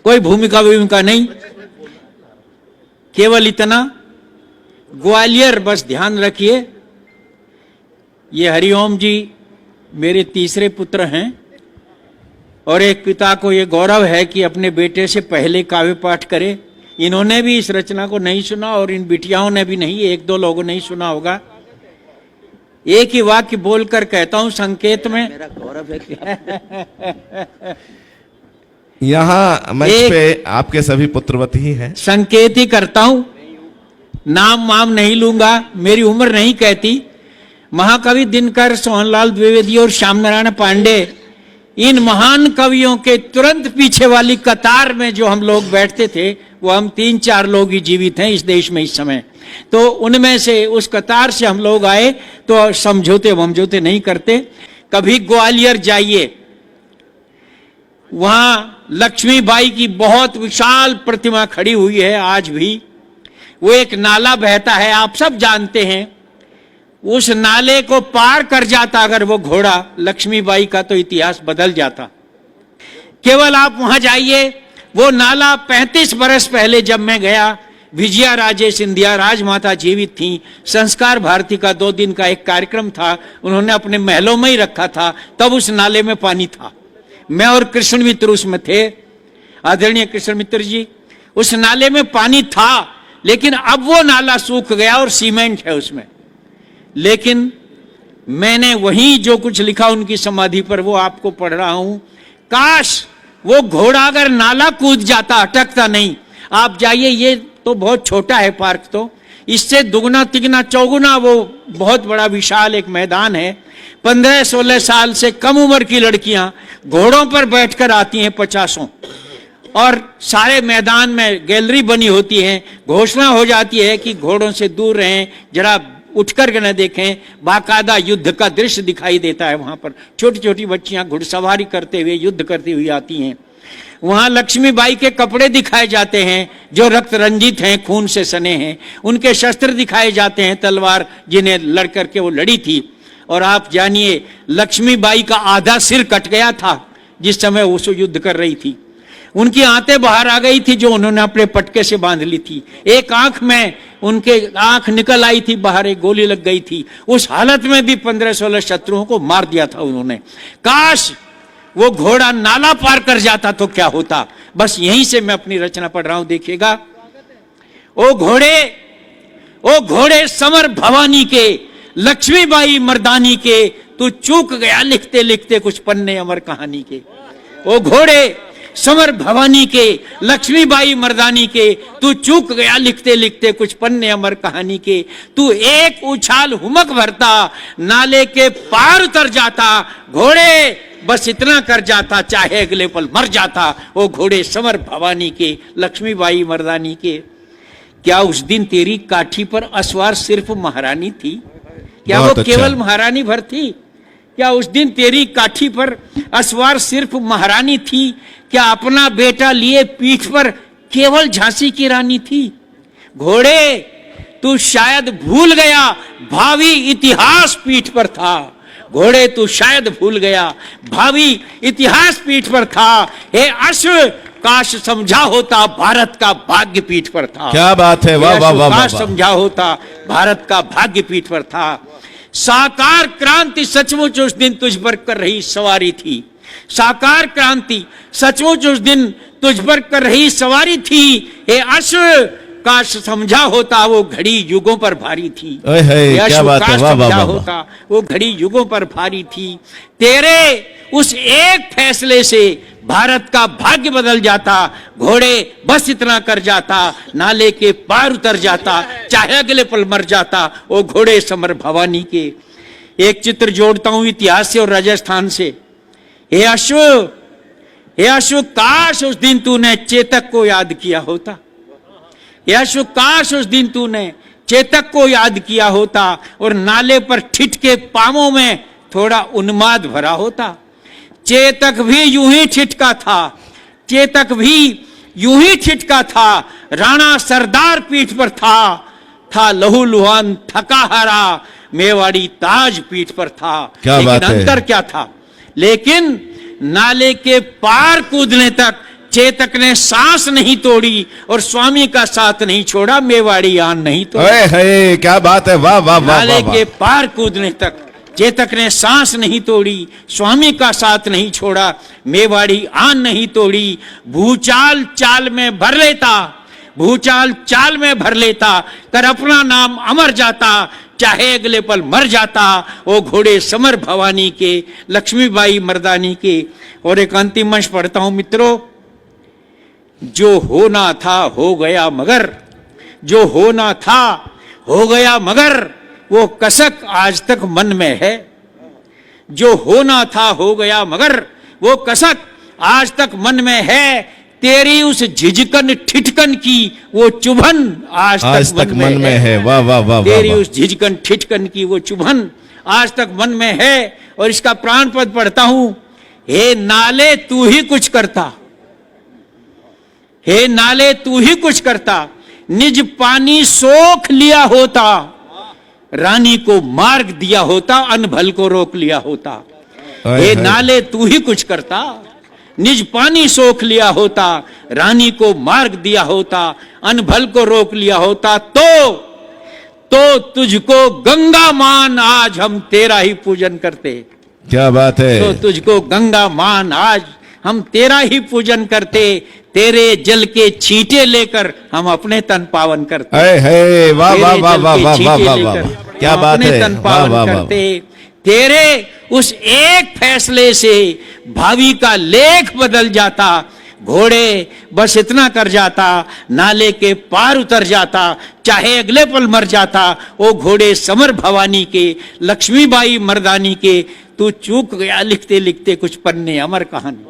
कोई भूमिका नहीं, केवल इतना, ग्वालियर बस ध्यान रखिए। ये हरिओम जी मेरे तीसरे पुत्र हैं और एक पिता को ये गौरव है कि अपने बेटे से पहले काव्य पाठ करे। इन्होंने भी इस रचना को नहीं सुना और इन बिटियाओं ने भी नहीं, एक दो लोगों ने ही सुना होगा। एक ही वाक्य बोलकर कहता हूं संकेत में, मेरा गौरव है। यहाँ मंच पे आपके सभी पुत्रवत ही हैं। संकेत ही करता हूं, नाम वाम नहीं लूंगा, मेरी उम्र नहीं कहती। महाकवि दिनकर, सोहनलाल द्विवेदी और श्याम नारायण पांडे, इन महान कवियों के तुरंत पीछे वाली कतार में जो हम लोग बैठते थे, वो हम 3-4 लोग ही जीवित हैं इस देश में इस समय। तो उनमें से, उस कतार से हम लोग आए, तो समझौते वमझौते नहीं करते। कभी ग्वालियर जाइए, वहां लक्ष्मीबाई की बहुत विशाल प्रतिमा खड़ी हुई है आज भी। वो एक नाला बहता है, आप सब जानते हैं। उस नाले को पार कर जाता अगर वो घोड़ा लक्ष्मीबाई का, तो इतिहास बदल जाता। केवल आप वहां जाइए, वो नाला 35 बरस पहले जब मैं गया, विजया राजे सिंधिया राजमाता जीवित थी। संस्कार भारती का 2 दिन का एक कार्यक्रम था, उन्होंने अपने महलों में ही रखा था, तब उस नाले में पानी था। मैं और कृष्ण मित्र उसमें थे, आदरणीय कृष्ण मित्र जी। उस नाले में पानी था, लेकिन अब वो नाला सूख गया और सीमेंट है उसमें। लेकिन मैंने वहीं जो कुछ लिखा उनकी समाधि पर, वो आपको पढ़ रहा हूं। काश वो घोड़ा अगर नाला कूद जाता, अटकता नहीं। आप जाइए, ये तो बहुत छोटा है पार्क, तो इससे दुगना तिगना चौगुना वो बहुत बड़ा विशाल एक मैदान है। 15-16 साल से कम उम्र की लड़कियां घोड़ों पर बैठकर आती हैं 50, और सारे मैदान में गैलरी बनी होती है। घोषणा हो जाती है कि घोड़ों से दूर रहें, जरा उठकर के न देखें। बाकायदा युद्ध का दृश्य दिखाई देता है वहां पर। छोटी छोटी बच्चियां घुड़सवारी करते हुए, युद्ध करती हुई आती हैं। वहां लक्ष्मीबाई के कपड़े दिखाए जाते हैं जो रक्त रंजित हैं, खून से सने हैं। उनके शस्त्र दिखाए जाते हैं, तलवार जिन्हें लड़ करके वो लड़ी थी। और आप जानिए, लक्ष्मीबाई का आधा सिर कट गया था जिस समय वो युद्ध कर रही थी। उनकी आंतें बाहर आ गई थी जो उन्होंने अपने पटके से बांध ली थी। एक आंख में उनके आंख निकल आई थी बाहर, एक गोली लग गई थी। उस हालत में भी 15-16 शत्रुओं को मार दिया था उन्होंने। काश वो घोड़ा नाला पार कर जाता तो क्या होता। बस यहीं से मैं अपनी रचना पढ़ रहा हूं, देखिएगा। ओ घोड़े समर भवानी के, लक्ष्मीबाई मर्दानी के, तू चूक गया लिखते लिखते कुछ पन्ने अमर कहानी के। ओ घोड़े समर भवानी के, लक्ष्मीबाई मर्दानी के, तू चूक गया लिखते लिखते कुछ पन्ने अमर कहानी के। तू एक उछाल हुमक भरता, नाले के पार उतर जाता। घोड़े बस इतना कर जाता, चाहे अगले पल मर जाता। ओ घोड़े समर भवानी के, लक्ष्मीबाई मर्दानी के। क्या उस दिन तेरी काठी पर असवार सिर्फ महारानी थी? क्या वो केवल महारानी भर थी? क्या उस दिन तेरी काठी पर असवार सिर्फ महारानी थी? क्या अपना बेटा लिए पीठ पर केवल झांसी की रानी थी? घोड़े तू शायद भूल गया, भावी इतिहास पीठ पर था। घोड़े तू शायद भूल गया, भावी इतिहास पीठ पर था। हे अश्व काश समझा होता, भारत का भाग्य पीठ पर था। क्या बात है, वाह वाह वाह। काश समझा होता, भारत का भाग्य पीठ पर था। साकार क्रांति सचमुच उस दिन तुझ पर कर रही सवारी थी। साकार क्रांति सचमुच उस दिन तुझ पर कर रही सवारी थी। हे अश्व काश समझा होता, वो घड़ी युगों पर भारी थी। क्या बात है, वाह वाह होता, वो घड़ी युगों पर भारी थी। तेरे उस एक फैसले से भारत का भाग्य बदल जाता। घोड़े बस इतना कर जाता, नाले के पार उतर जाता, चाहे अगले पल मर जाता। वो घोड़े समर भवानी के। एक चित्र जोड़ता हूं इतिहास से और राजस्थान से। हे अश्व काश उस दिन तूने चेतक को याद किया होता। हे अश्व काश उस दिन तूने चेतक को याद किया होता और नाले पर ठिठके पांवों में थोड़ा उन्माद भरा होता। चेतक भी यूं ही ठिठका था, चेतक भी यूं ही ठिठका था। राणा सरदार पीठ पर था लहू लुहान थका हारा, मेवाड़ी ताज पीठ पर था। लेकिन अंतर क्या था? लेकिन नाले के पार कूदने तक चेतक ने सांस नहीं तोड़ी और स्वामी का साथ नहीं छोड़ा, मेवाड़ी आन नहीं तोड़ी। अरे है क्या बात है, वाह वाह वाह नाले वाह के पार कूदने तक चेतक ने सांस नहीं तोड़ी, स्वामी का साथ नहीं छोड़ा, मेवाड़ी आन नहीं तोड़ी। भूचाल चाल में भर लेता, भूचाल चाल में भर लेता, कर अपना नाम अमर जाता, चाहे अगले पल मर जाता। वो घोड़े समर भवानी के, लक्ष्मीबाई मर्दानी के। और एक अंतिम अंश पढ़ता हूं मित्रों। जो होना था हो गया मगर, जो होना था हो गया मगर, वो कसक आज तक मन में है। जो होना था हो गया मगर, वो कसक आज तक मन में है। तेरी उस झिझकन ठिठकन की वो चुभन आज तक मन में है। वाह वाह वाह तेरी वाह। उस झिझकन ठिठकन की वो चुभन आज तक मन में है। और इसका प्राण पद पढ़ता हूं। हे नाले तू ही कुछ करता, हे नाले तू ही कुछ करता, निज पानी सोख लिया होता, रानी को मार्ग दिया होता, अनभल को रोक लिया होता। हे नाले तू ही कुछ करता, निज पानी सोख लिया होता, रानी को मार्ग दिया होता, अनभल को रोक लिया होता। तो तुझको गंगा मान आज हम तेरा ही पूजन करते। क्या बात है। तो तुझको गंगा मान आज हम तेरा ही पूजन करते। तेरे जल के छींटे लेकर हम अपने तन पावन करते। है वाह वाह वाह वाह वाह वाह वाह वाह, क्या बात है। तन पावन करते। तेरे उस एक फैसले से भावी का लेख बदल जाता। घोड़े बस इतना कर जाता, नाले के पार उतर जाता, चाहे अगले पल मर जाता। वो घोड़े समर भवानी के, लक्ष्मीबाई मर्दानी के। तू चूक गया लिखते लिखते कुछ पन्ने अमर कहानी।